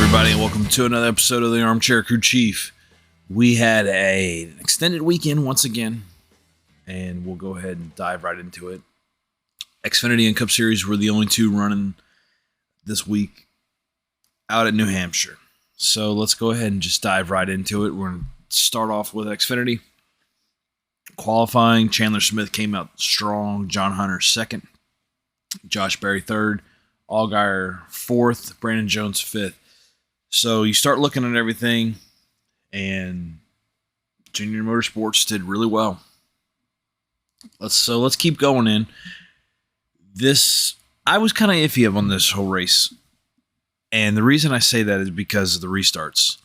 everybody, and welcome to another episode of the Armchair Crew Chief. We had an extended weekend once again, and we'll go ahead and dive right into it. Xfinity and Cup Series were the only two running this week out at New Hampshire. So let's go ahead and just dive right into it. We're going to start off with Xfinity. Qualifying, Chandler Smith came out strong, John Hunter second, Josh Berry third, Allgaier fourth, Brandon Jones fifth. So you start looking at everything, and Junior Motorsports did really well. Let's keep going in. I was kind of iffy on this whole race, and the reason I say that is because of the restarts.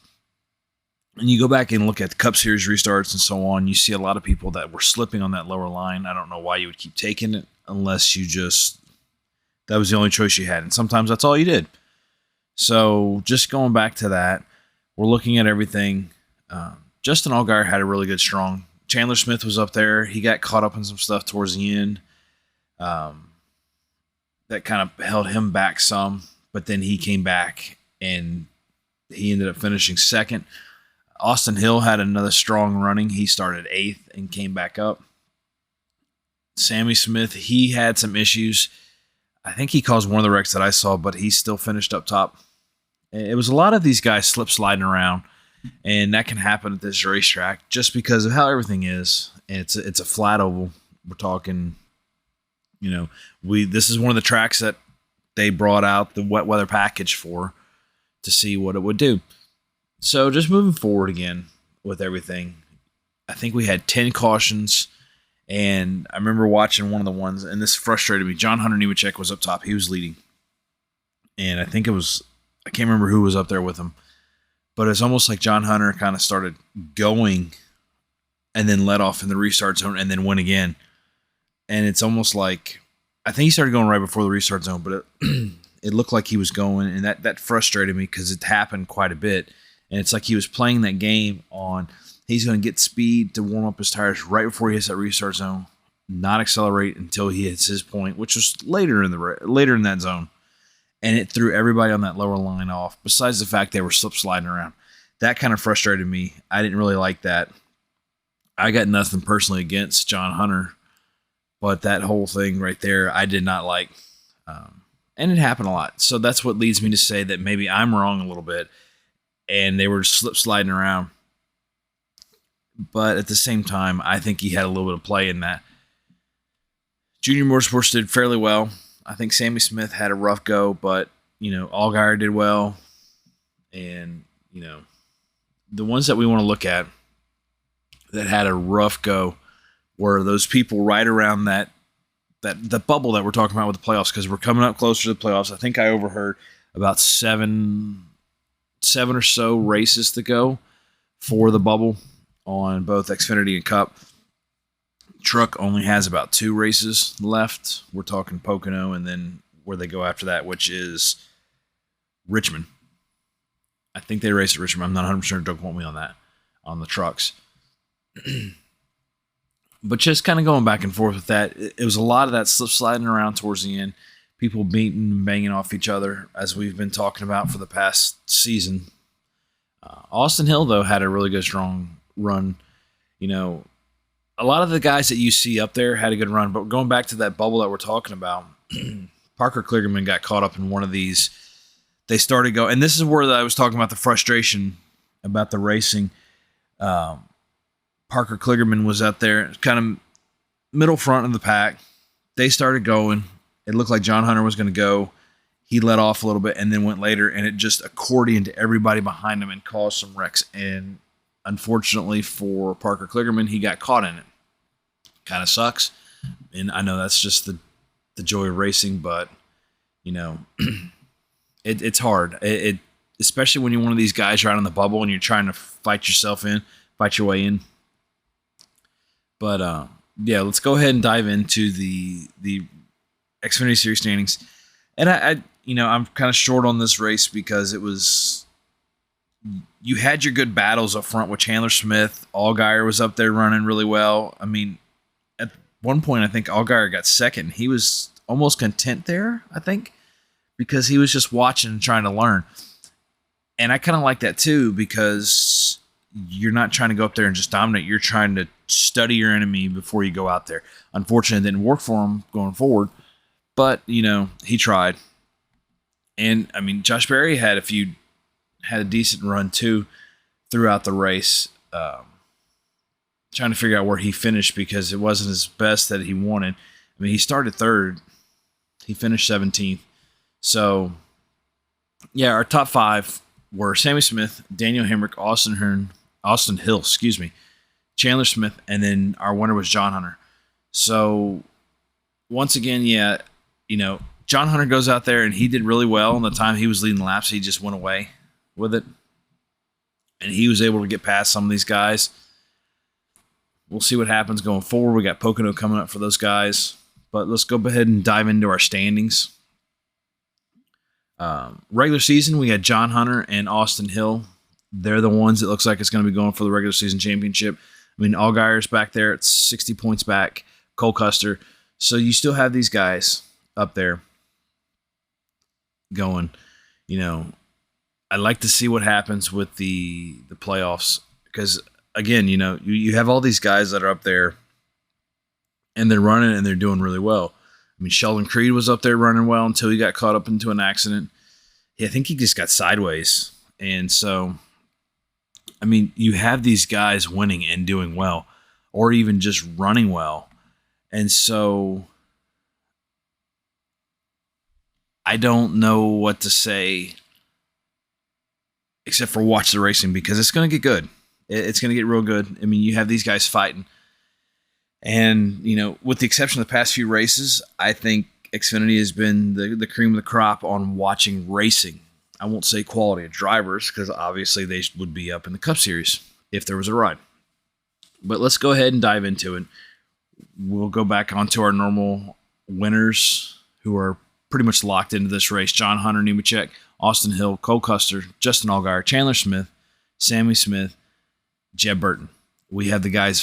And you go back and look at the Cup Series restarts and so on, you see a lot of people that were slipping on that lower line. I don't know why you would keep taking it unless that was the only choice you had, and sometimes that's all you did. So just going back to that, we're looking at everything. Justin Allgaier had a really good strong. Chandler Smith was up there. He got caught up in some stuff towards the end that kind of held him back some, but then he came back and he ended up finishing second. Austin Hill had another strong running. He started eighth and came back up. Sammy Smith, he had some issues. I think he caused one of the wrecks that I saw, but he still finished up top. It was a lot of these guys slip sliding around, and that can happen at this racetrack just because of how everything is. And it's a flat oval. We're talking, this is one of the tracks that they brought out the wet weather package for to see what it would do. So just moving forward again with everything, I think we had 10 cautions. And I remember watching one of the ones, and this frustrated me. John Hunter Nemechek was up top. He was leading. And I can't remember who was up there with him. But it's almost like John Hunter kind of started going and then let off in the restart zone and then went again. And it's almost like, I think he started going right before the restart zone, but it looked like he was going. And that frustrated me because it happened quite a bit. And it's like he was playing that game on, he's going to get speed to warm up his tires right before he hits that restart zone, not accelerate until he hits his point, which was later in that zone. And it threw everybody on that lower line off, besides the fact they were slip sliding around. That kind of frustrated me. I didn't really like that. I got nothing personally against John Hunter, but that whole thing right there, I did not like. And it happened a lot. So that's what leads me to say that maybe I'm wrong a little bit, and they were slip sliding around. But at the same time, I think he had a little bit of play in that. Junior Motorsports did fairly well. I think Sammy Smith had a rough go, but, Allgaier did well. And, the ones that we want to look at that had a rough go were those people right around the bubble that we're talking about with the playoffs, because we're coming up closer to the playoffs. I think I overheard about seven or so races to go for the bubble on both Xfinity and Cup. Truck only has about 2 races left. We're talking Pocono and then where they go after that, which is Richmond. I think they race at Richmond. I'm not 100% sure. Don't quote me on that, on the trucks. But just kind of going back and forth with that, it was a lot of that slip sliding around towards the end. People beating and banging off each other, as we've been talking about for the past season. Austin Hill, though, had a really good, strong run. A lot of the guys that you see up there had a good run, but going back to that bubble that we're talking about, Parker Kligerman got caught up in one of these. They started going, and this is where I was talking about the frustration about the racing. Parker Kligerman was out there, kind of middle front of the pack. They started going. It looked like John Hunter was going to go. He let off a little bit and then went later, and it just accordioned to everybody behind him and caused some wrecks. And unfortunately for Parker Kligerman, he got caught in it. Kind of sucks. And I know that's just the joy of racing, but, it's hard. It especially when you're one of these guys right on the bubble and you're trying to fight your way in. But, let's go ahead and dive into the Xfinity Series standings. And I'm kind of short on this race because you had your good battles up front with Chandler Smith. Allgaier was up there running really well. I mean, at one point, I think Allgaier got second. He was almost content there, I think, because he was just watching and trying to learn. And I kind of like that too, because you're not trying to go up there and just dominate. You're trying to study your enemy before you go out there. Unfortunately, it didn't work for him going forward, but he tried. And I mean, Josh Berry had a decent run too throughout the race. Trying to figure out where he finished because it wasn't his best that he wanted. I mean, he started third. He finished 17th. So, yeah, our top 5 were Sammy Smith, Daniel Hemrick, Austin Hill, Chandler Smith, and then our winner was John Hunter. So, once again, John Hunter goes out there and he did really well. And the time he was leading laps, he just went away with it. And he was able to get past some of these guys. We'll see what happens going forward. We got Pocono coming up for those guys. But let's go ahead and dive into our standings. Regular season, we had John Hunter and Austin Hill. They're the ones that looks like it's going to be going for the regular season championship. I mean, Allgaier's back there at 60 points back. Cole Custer. So you still have these guys up there going. I'd like to see what happens with the playoffs because, again, you have all these guys that are up there and they're running and they're doing really well. I mean, Sheldon Creed was up there running well until he got caught up into an accident. I think he just got sideways. And so, I mean, you have these guys winning and doing well or even just running well. And so I don't know what to say except for watch the racing because it's going to get good. It's going to get real good. I mean, you have these guys fighting. And, with the exception of the past few races, I think Xfinity has been the cream of the crop on watching racing. I won't say quality of drivers because obviously they would be up in the Cup Series if there was a ride. But let's go ahead and dive into it. We'll go back onto our normal winners who are pretty much locked into this race. John Hunter, Nemechek, Austin Hill, Cole Custer, Justin Allgaier, Chandler Smith, Sammy Smith, Jeb Burton. We have the guys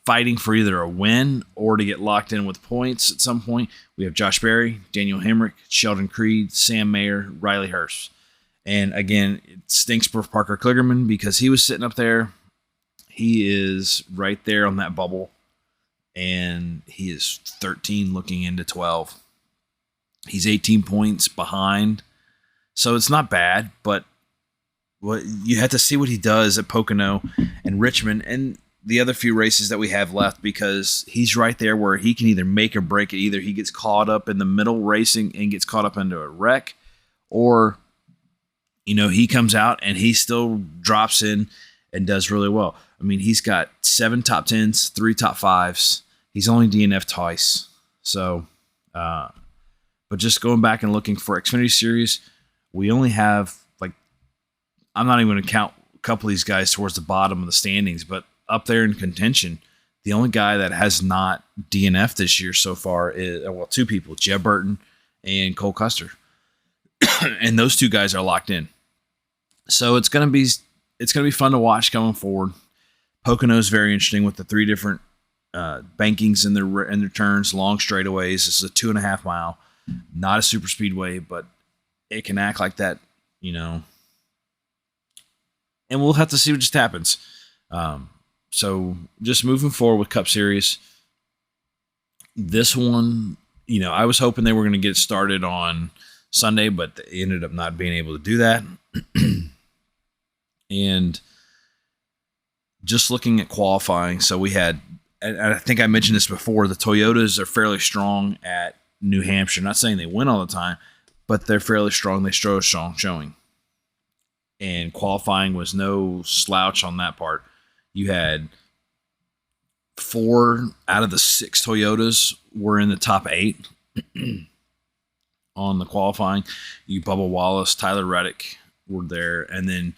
fighting for either a win or to get locked in with points at some point. We have Josh Berry, Daniel Hemrick, Sheldon Creed, Sam Mayer, Riley Hurst. And again, it stinks for Parker Kligerman because he was sitting up there. He is right there on that bubble. And he is 13 looking into 12. He's 18 points behind. So it's not bad, but you have to see what he does at Pocono and Richmond and the other few races that we have left because he's right there where he can either make or break it. Either he gets caught up in the middle racing and gets caught up into a wreck, or, he comes out and he still drops in and does really well. I mean, he's got 7 top 10s, 3 top 5s. He's only DNF twice. So, but just going back and looking for Xfinity Series, we only have, I'm not even going to count a couple of these guys towards the bottom of the standings, but up there in contention, the only guy that has not DNF this year so far is, 2 people, Jeb Burton and Cole Custer. And those 2 guys are locked in. So it's going to be fun to watch going forward. Pocono is very interesting with the 3 different bankings in their turns, long straightaways. This is a 2.5 mile, not a super speedway, but it can act like that, and we'll have to see what just happens. So just moving forward with Cup Series, this one, I was hoping they were going to get started on Sunday, but they ended up not being able to do that. And just looking at qualifying, so we had, and I think I mentioned this before, the Toyotas are fairly strong at New Hampshire. Not saying they win all the time, but they're fairly strong. They show a strong showing. And qualifying was no slouch on that part. You had 4 out of the 6 Toyotas were in the top 8 on the qualifying. You Bubba Wallace, Tyler Reddick were there, and then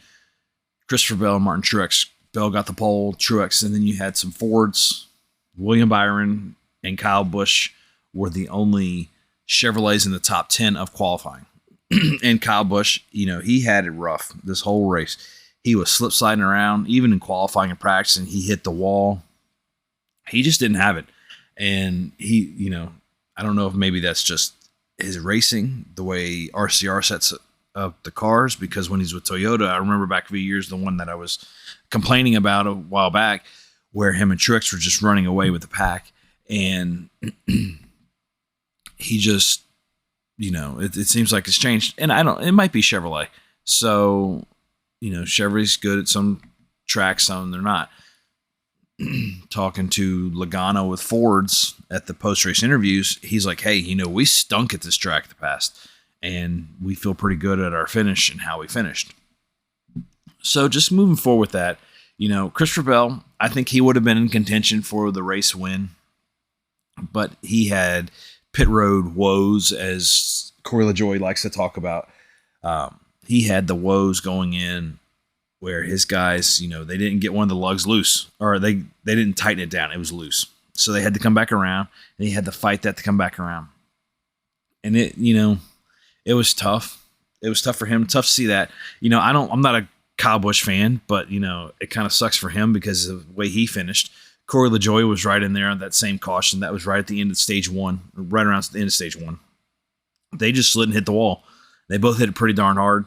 Christopher Bell and Martin Truex. Bell got the pole, Truex, and then you had some Fords. William Byron and Kyle Busch were the only Chevrolets in the top 10 of qualifying. And Kyle Busch, he had it rough this whole race. He was slip sliding around, even in qualifying and practicing. He hit the wall. He just didn't have it. And he, I don't know if maybe that's just his racing, the way RCR sets of the cars, because when he's with Toyota, I remember back a few years, the one that I was complaining about a while back, where him and Truex were just running away with the pack, and he just, it seems like it's changed. And it might be Chevrolet. So, Chevrolet's good at some tracks, some they're not. Talking to Logano with Fords at the post-race interviews, he's like, hey, we stunk at this track in the past, and we feel pretty good at our finish and how we finished. So just moving forward with that, Christopher Bell, I think he would have been in contention for the race win, but he had pit road woes, as Corey LaJoie likes to talk about. He had the woes going in where his guys, they didn't get one of the lugs loose, or they didn't tighten it down. It was loose. So they had to come back around, and he had to fight that to come back around. And it was tough. It was tough for him. Tough to see that. I'm not a Kyle Busch fan, but, it kind of sucks for him because of the way he finished. Corey LaJoie was right in there on that same caution. That was right at the end of stage one, right around the end of stage one. They just slid and hit the wall. They both hit it pretty darn hard,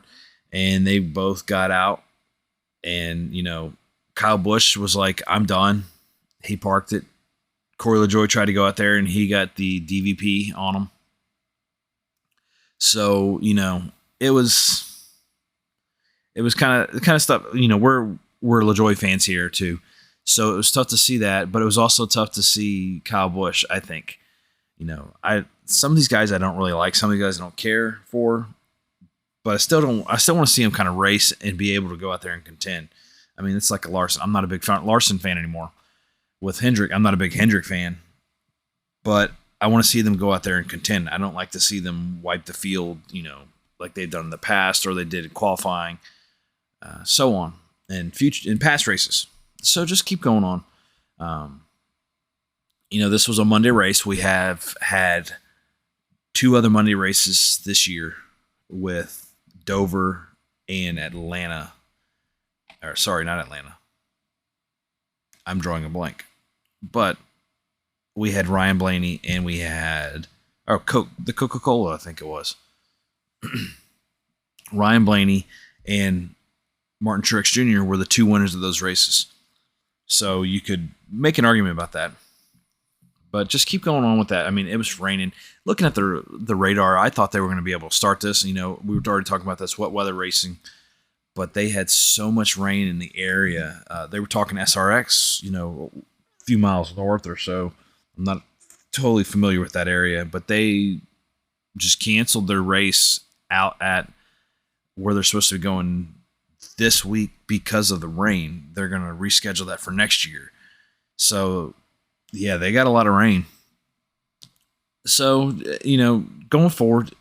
and they both got out. And, Kyle Busch was like, I'm done. He parked it. Corey LaJoie tried to go out there, and he got the DVP on him. So, it was kind of stuff. We're LaJoie fans here too. So it was tough to see that, but it was also tough to see Kyle Busch, I think. Some of these guys I don't really like. Some of these guys I don't care for. But I still want to see him kind of race and be able to go out there and contend. I mean, it's like a Larson. I'm not a big Larson fan anymore. With Hendrick, I'm not a big Hendrick fan. But I want to see them go out there and contend. I don't like to see them wipe the field, like they've done in the past, or they did in qualifying, so on, and in past races. So just keep going on. This was a Monday race. We have had 2 other Monday races this year with Dover and Atlanta. Or sorry, not Atlanta. I'm drawing a blank. But we had Ryan Blaney, and we had the Coca-Cola, I think it was. Ryan Blaney and Martin Truex Jr. were the 2 winners of those races. So you could make an argument about that. But just keep going on with that. I mean, it was raining. Looking at the radar, I thought they were going to be able to start this. We were already talking about this wet weather racing, but they had so much rain in the area. They were talking SRX, a few miles north or so. I'm not totally familiar with that area, but they just canceled their race out at where they're supposed to be going this week because of the rain. They're going to reschedule that for next year. So, yeah, they got a lot of rain. So, going forward,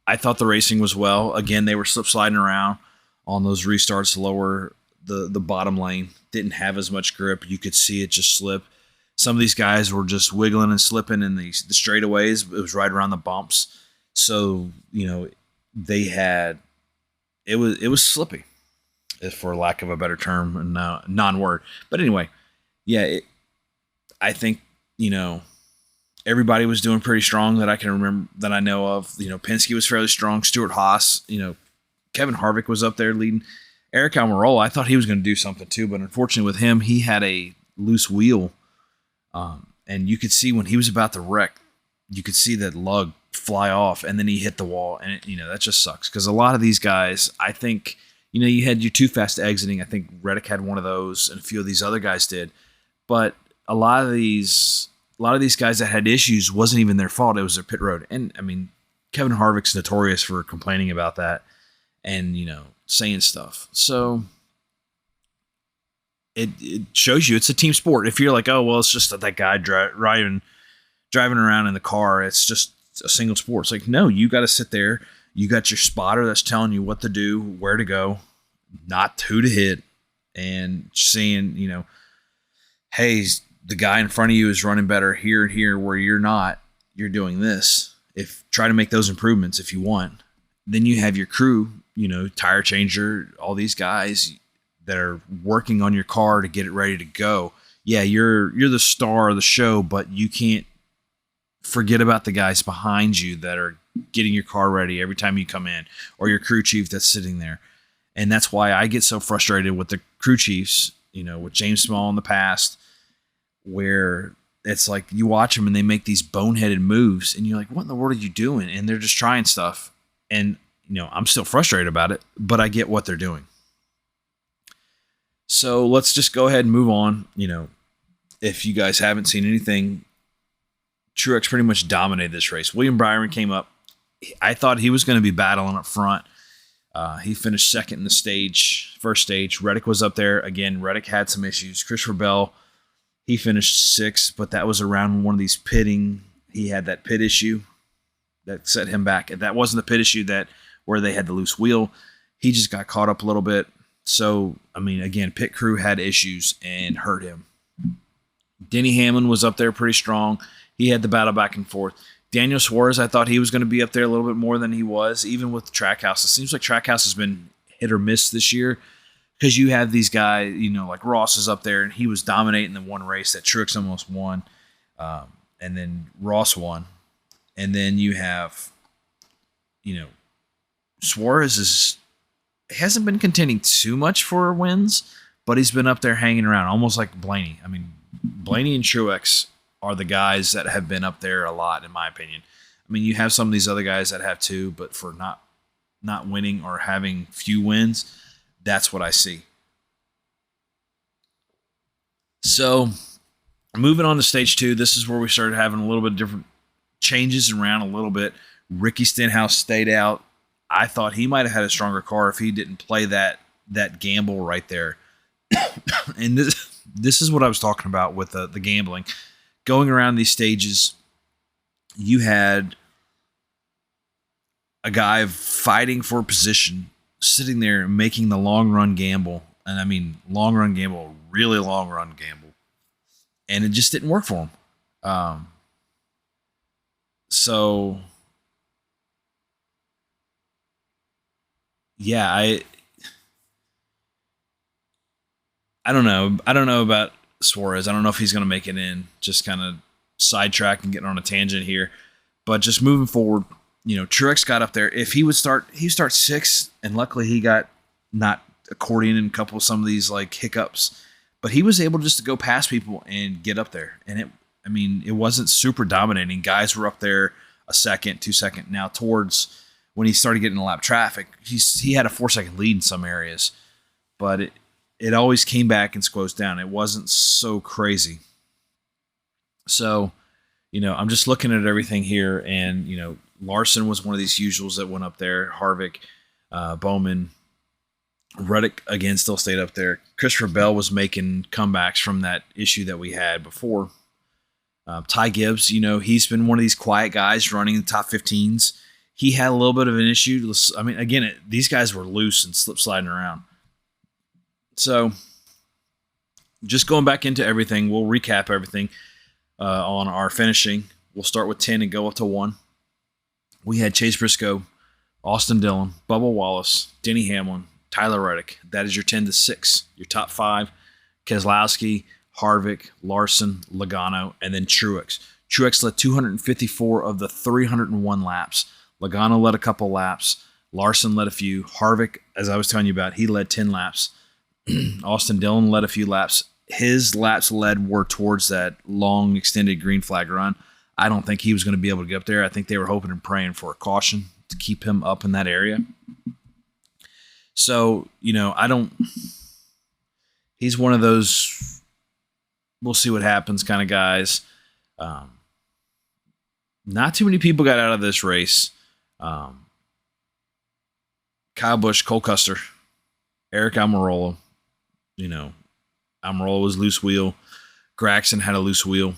I thought the racing was well. Again, they were sliding around on those restarts, lower the bottom lane. Didn't have as much grip. You could see it just slip. Some of these guys were just wiggling and slipping in the straightaways. It was right around the bumps. So, they had it was slippy, for lack of a better term, and non-word. But anyway, yeah, I think, everybody was doing pretty strong that I can remember, that I know of. Penske was fairly strong. Stuart Haas, Kevin Harvick was up there leading. Eric Almirola, I thought he was going to do something too, but unfortunately with him, he had a loose wheel. And you could see when he was about to wreck, you could see that lug fly off, and then he hit the wall. And, that just sucks, because a lot of these guys, I think, you had your too fast exiting. I think Reddick had one of those, and a few of these other guys did. But a lot of these guys that had issues wasn't even their fault. It was their pit road. And I mean, Kevin Harvick's notorious for complaining about that and, saying stuff. So it shows you it's a team sport. If you're like, oh, well, it's just that guy driving around in the car, it's just a single sport. It's like, no, you got to sit there. You got your spotter that's telling you what to do, where to go, not who to hit, and seeing, hey, the guy in front of you is running better here and here where you're not. You're doing this. Try to make those improvements if you want. Then you have your crew, tire changer, all these guys that are working on your car to get it ready to go. Yeah, you're the star of the show, but you can't forget about the guys behind you that are getting your car ready every time you come in, or your crew chief that's sitting there. And that's why I get so frustrated with the crew chiefs, with James Small in the past, where it's like you watch them and they make these boneheaded moves and you're like, what in the world are you doing? And they're just trying stuff. And, I'm still frustrated about it, but I get what they're doing. So let's just go ahead and move on. If you guys haven't seen anything, Truex pretty much dominated this race. William Byron came up. I thought he was going to be battling up front. He finished second in the first stage. Reddick was up there. Again, Reddick had some issues. Christopher Bell, he finished sixth, but that was around one of these pitting. He had that pit issue that set him back. That wasn't the pit issue where they had the loose wheel. He just got caught up a little bit. So, again, pit crew had issues and hurt him. Denny Hamlin was up there pretty strong. He had the battle back and forth. Daniel Suarez, I thought he was going to be up there a little bit more than he was, even with Trackhouse. It seems like Trackhouse has been hit or miss this year because you have these guys, like Ross is up there, and he was dominating the one race that Truex almost won, and then Ross won. And then you have, Suarez hasn't been contending too much for wins, but he's been up there hanging around, almost like Blaney. Blaney and Truex are the guys that have been up there a lot, in my opinion. You have some of these other guys that have two, but for not winning or having few wins, that's what I see. So, moving on to stage 2, this is where we started having a little bit different changes around a little bit. Ricky Stenhouse stayed out. I thought he might have had a stronger car if he didn't play that gamble right there. And this is what I was talking about with the gambling. Going around these stages, you had a guy fighting for position, sitting there making the long run gamble. And long run gamble, really long run gamble. And it just didn't work for him. So, yeah, I don't know. I don't know about Suarez. I don't know if he's going to make it in. Just kind of sidetrack and getting on a tangent here. But just moving forward, Truex got up there. If he would start, sixth, and luckily he got not accordion in some of these like hiccups, but he was able just to go past people and get up there. And it wasn't super dominating. Guys were up there a second, 2 second. Now towards when he started getting in lap traffic, he had a 4-second lead in some areas, but it always came back and squoze down. It wasn't so crazy. So, I'm just looking at everything here, and, Larson was one of these usuals that went up there. Harvick, Bowman, Reddick, again, still stayed up there. Christopher Bell was making comebacks from that issue that we had before. Ty Gibbs, he's been one of these quiet guys running in the top 15s. He had a little bit of an issue. Again, these guys were loose and slip sliding around. So, just going back into everything, we'll recap everything on our finishing. We'll start with 10 and go up to 1. We had Chase Briscoe, Austin Dillon, Bubba Wallace, Denny Hamlin, Tyler Reddick. That is your 10 to 6. Your top 5, Keselowski, Harvick, Larson, Logano, and then Truex. Truex led 254 of the 301 laps. Logano led a couple laps. Larson led a few. Harvick, as I was telling you about, he led 10 laps. Austin Dillon led a few laps. His laps led were towards that long extended green flag run. I don't think he was going to be able to get up there. I think they were hoping and praying for a caution to keep him up in that area. So, he's one of those we'll see what happens kind of guys. Not too many people got out of this race. Kyle Busch, Cole Custer, Eric Almirola. Almirola was loose wheel. Graxon had a loose wheel.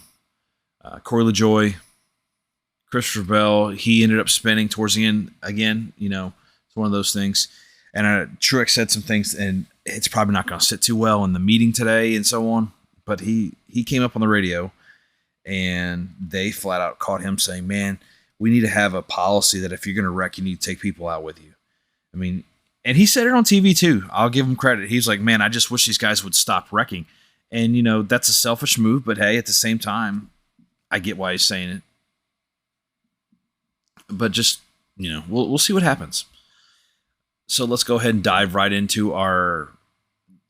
Corey LaJoy, Christopher Bell, he ended up spinning towards the end again. It's one of those things. And Truex said some things, and it's probably not going to sit too well in the meeting today and so on. But he came up on the radio, and they flat out caught him saying, man, we need to have a policy that if you're going to wreck, you need to take people out with you. And he said it on TV too. I'll give him credit. He's like, man, I just wish these guys would stop wrecking. And, that's a selfish move, but hey, at the same time, I get why he's saying it. But just, we'll see what happens. So let's go ahead and dive right into our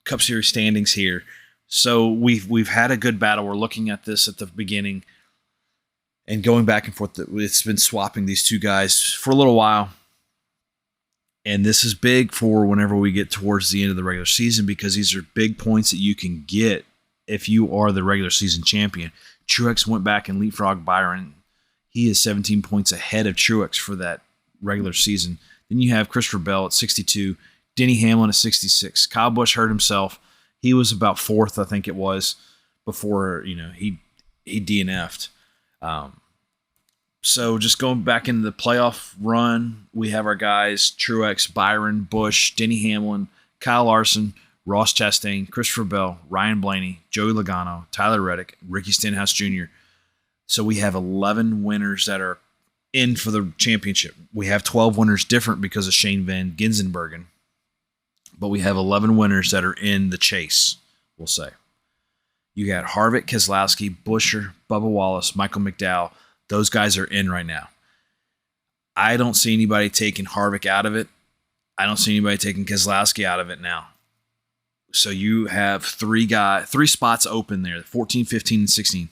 Cup Series standings here. So we've had a good battle. We're looking at this at the beginning and going back and forth. It's been swapping these two guys for a little while. And this is big for whenever we get towards the end of the regular season, because these are big points that you can get if you are the regular season champion. Truex went back and leapfrogged Byron. He is 17 points ahead of Truex for that regular season. Then you have Christopher Bell at 62, Denny Hamlin at 66. Kyle Busch hurt himself. He was about fourth, I think it was, before he DNF'd. So just going back into the playoff run, we have our guys Truex, Byron, Busch, Denny Hamlin, Kyle Larson, Ross Chastain, Christopher Bell, Ryan Blaney, Joey Logano, Tyler Reddick, Ricky Stenhouse Jr. So we have 11 winners that are in for the championship. We have 12 winners different because of Shane Van Gisbergen, but we have 11 winners that are in the chase, we'll say. You got Harvick, Keselowski, Buescher, Bubba Wallace, Michael McDowell. Those guys are in right now. I don't see anybody taking Harvick out of it. I don't see anybody taking Keselowski out of it now. So you have three spots open there, 14, 15, and 16.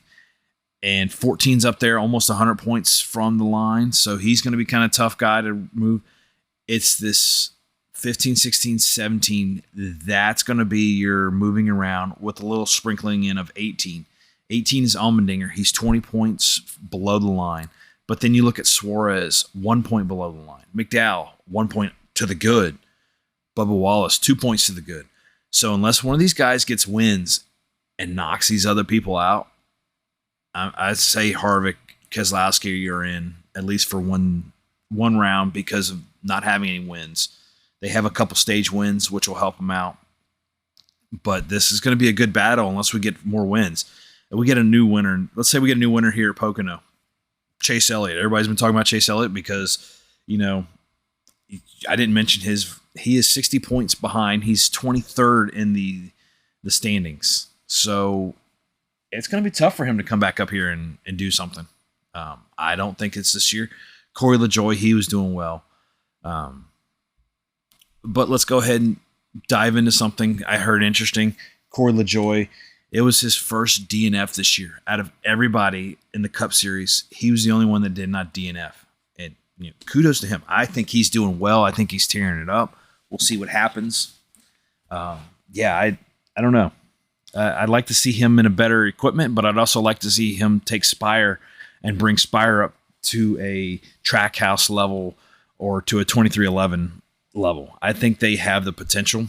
And 14's up there, almost 100 points from the line. So he's going to be kind of a tough guy to move. It's this 15, 16, 17. That's going to be your moving around with a little sprinkling in of 18. 18 is Allmendinger. He's 20 points below the line. But then you look at Suarez, 1 point below the line. McDowell, 1 point to the good. Bubba Wallace, 2 points to the good. So unless one of these guys gets wins and knocks these other people out, I'd say Harvick, Keselowski, you're in at least for one round because of not having any wins. They have a couple stage wins, which will help them out. But this is going to be a good battle unless we get more wins. And we get a new winner. Let's say we get a new winner here at Pocono. Chase Elliott. Everybody's been talking about Chase Elliott because, I didn't mention he is 60 points behind. He's 23rd in the standings. So it's going to be tough for him to come back up here and do something. I don't think it's this year. Corey LaJoie, he was doing well. But let's go ahead and dive into something I heard interesting. Corey LaJoie, it was his first DNF this year. Out of everybody in the Cup Series, he was the only one that did not DNF. And kudos to him. I think he's doing well. I think he's tearing it up. We'll see what happens. I don't know. I'd like to see him in a better equipment, but I'd also like to see him take Spire and bring Spire up to a Trackhouse level or to a 2311 level. I think they have the potential.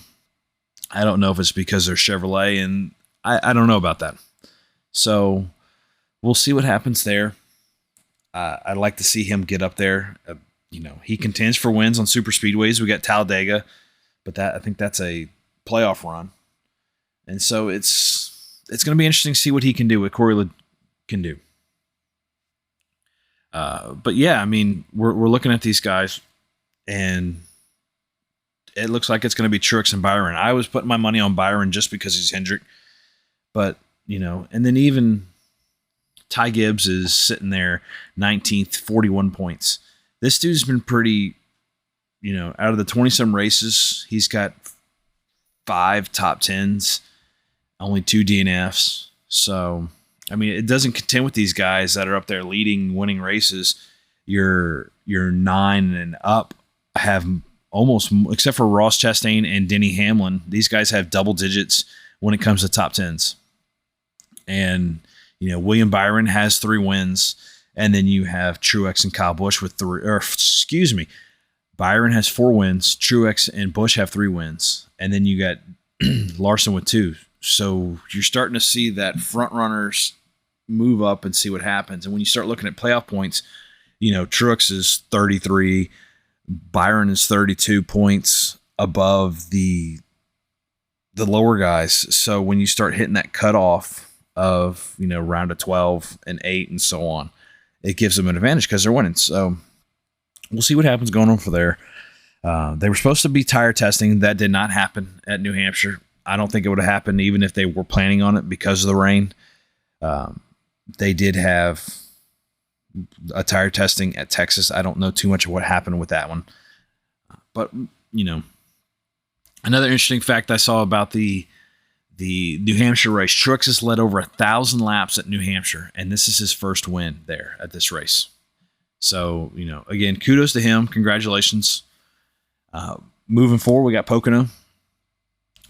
I don't know if it's because they're Chevrolet, and I don't know about that. So we'll see what happens there. I'd like to see him get up there. He contends for wins on super speedways. We got Talladega, but I think that's a playoff run. And so it's going to be interesting to see what he can do, what Corey can do. But yeah, we're looking at these guys, and it looks like it's going to be Truex and Byron. I was putting my money on Byron just because he's Hendrick. But, and then even Ty Gibbs is sitting there 19th, 41 points. This dude's been pretty, out of the 20-some races, he's got 5 top 10s, only 2 DNFs. So, it doesn't contend with these guys that are up there leading, winning races. Your 9 and up have almost, except for Ross Chastain and Denny Hamlin, these guys have double digits when it comes to top 10s. And, William Byron has 3 wins. And then you have Truex and Kyle Busch with 3. Byron has 4 wins. Truex and Busch have 3 wins. And then you got Larson with 2. So you're starting to see that front runners move up and see what happens. And when you start looking at playoff points, Truex is 33. Byron is 32 points above the lower guys. So when you start hitting that cutoff of, round of 12 and 8 and so on, it gives them an advantage because they're winning. So we'll see what happens going on for there. They were supposed to be tire testing. That did not happen at New Hampshire. I don't think it would have happened even if they were planning on it because of the rain. They did have a tire testing at Texas. I don't know too much of what happened with that one. But, another interesting fact I saw about the New Hampshire race, Truex has led over 1,000 laps at New Hampshire, and this is his first win there at this race. So, again, kudos to him. Congratulations. Moving forward, we got Pocono.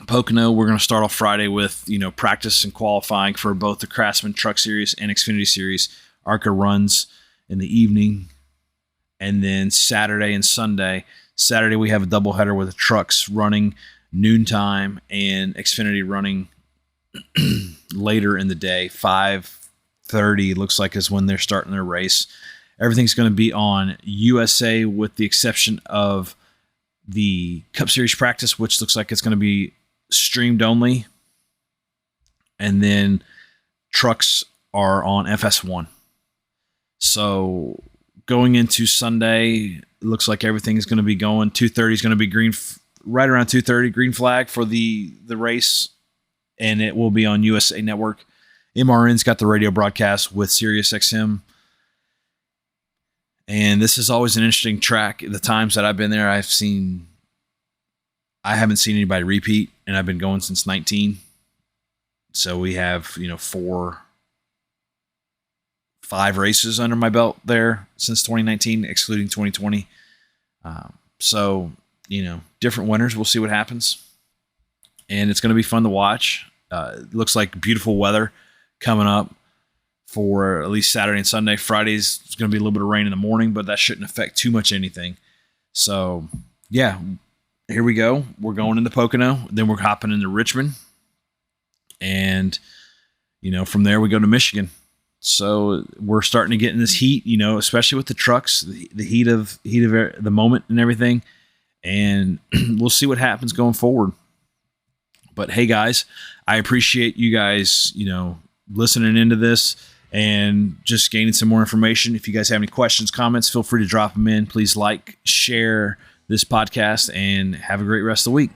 Pocono, we're going to start off Friday with, practice and qualifying for both the Craftsman Truck Series and Xfinity Series. ARCA runs in the evening. And then Saturday and Sunday. Saturday, we have a doubleheader with the trucks running noontime and Xfinity running later in the day. 5:30 looks like is when they're starting their race. Everything's going to be on USA with the exception of the Cup Series practice, which looks like it's going to be streamed only. And then trucks are on FS1. So going into Sunday, it looks like everything is going to be going. 2:30 is going to be green, right around 2:30, green flag for the race, and it will be on USA Network. MRN's got the radio broadcast with SiriusXM. And this is always an interesting track. The times that I've been there, I haven't seen anybody repeat, and I've been going since 19. So we have, 5 races under my belt there since 2019, excluding 2020. So, different winners. We'll see what happens. And it's going to be fun to watch. It looks like beautiful weather coming up for at least Saturday and Sunday. Friday's going to be a little bit of rain in the morning, but that shouldn't affect too much anything. So, yeah, here we go. We're going into Pocono. Then we're hopping into Richmond. And, from there we go to Michigan. So we're starting to get in this heat, especially with the trucks, the heat of the moment and everything. And we'll see what happens going forward. But hey, guys, I appreciate you guys, listening into this and just gaining some more information. If you guys have any questions, comments, feel free to drop them in. Please like, share this podcast, and have a great rest of the week.